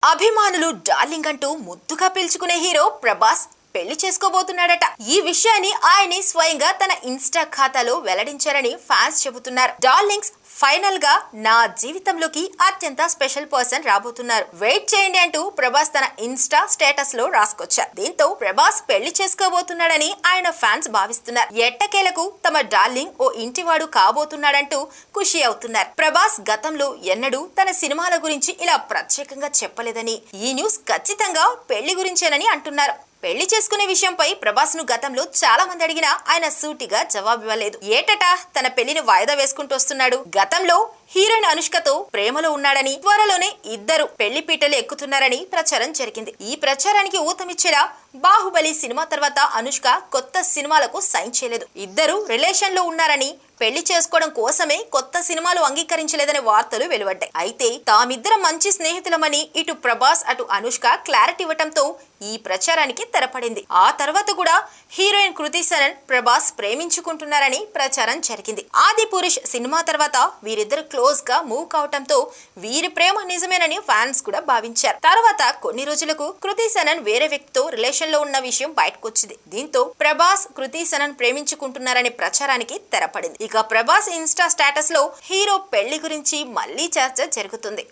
అభిమానులు డార్లింగ్ అంటూ ముద్దుగా పిలుచుకునే హీరో ప్రభాస్ పెళ్లి చేసుకోబోతున్నాడట. ఈ విషయాన్ని ఆయన స్వయంగా తన ఇన్స్టా ఖాతాలో వెల్లడించారని ఫ్యాన్స్ చెబుతున్నారు. డార్లింగ్స్ ఫైనల్ గా నా జీవితంలోకి అత్యంత స్పెషల్ పర్సన్ రాబోతున్నారు, వెయిట్ చేయండి అంటూ ప్రభాస్ తన ఇన్స్టా స్టేటస్ లో రాసుకొచ్చారు. దీంతో ప్రభాస్ పెళ్లి చేసుకోబోతున్నాడని ఆయన ఫ్యాన్స్ భావిస్తున్నారు. ఎట్టకేలకు తమ డార్లింగ్ ఓ ఇంటివాడు కాబోతున్నాడంటూ ఖుషి అవుతున్నారు. ప్రభాస్ గతంలో ఎన్నడూ తన సినిమాల గురించి ఇలా ప్రత్యేకంగా చెప్పలేదని, ఈ న్యూస్ ఖచ్చితంగా పెళ్లి గురించేనని అంటున్నారు. పెళ్లి చేసుకునే విషయంపై ప్రభాస్ ను గతంలో చాలా మంది అడిగినా ఆయన సూటిగా జవాబివ్వలేదు. ఏటటా తన పెళ్లిని వాయిదా వేసుకుంటూ వస్తున్నాడు. గతంలో హీరోయిన్ అనుష్కతో ప్రేమలో ఉన్నాడని, త్వరలోనే ఇద్దరు పెళ్లి పీటలు ఎక్కుతున్నారని ప్రచారం జరిగింది. ఈ ప్రచారానికి ఊతమిచ్చేలా బాహుబలి సినిమా తర్వాత అనుష్క కొత్త సినిమాలకు సైన్ చేయలేదు. ఇద్దరు రిలేషన్ లో ఉన్నారని, పెళ్లి చేసుకోవడం కోసమే కొత్త సినిమాలు అంగీకరించలేదనే వార్తలు వెలువడ్డాయి. అయితే తామిద్దరం మంచి స్నేహితులమని ఇటు ప్రభాస్ అటు అనుష్క క్లారిటీ ఇవ్వటంతో ఈ ప్రచారానికి తెరపడింది. ఆ తర్వాత కూడా హీరోయిన్ కృతి సనన్ ప్రభాస్ ప్రేమించుకుంటున్నారని ప్రచారం జరిగింది. ఆది పురుష్ సినిమా తర్వాత వీరిద్దరు క్లోజ్ గా మూవ్ కావటంతో వీరి ప్రేమ నిజమేనని ఫ్యాన్స్ కూడా భావించారు. తర్వాత కొన్ని రోజులకు కృతి సనన్ వేరే వ్యక్తితో రిలేషన్ లో ఉన్న విషయం బయటకొచ్చింది. దీంతో ప్రభాస్ కృతి సనన్ ప్రేమించుకుంటున్నారనే ప్రచారానికి తెరపడింది. ఇక ప్రభాస్ ఇన్స్టా స్టేటస్ లో హీరో పెళ్లి గురించి మళ్లీ చర్చ జరుగుతుంది.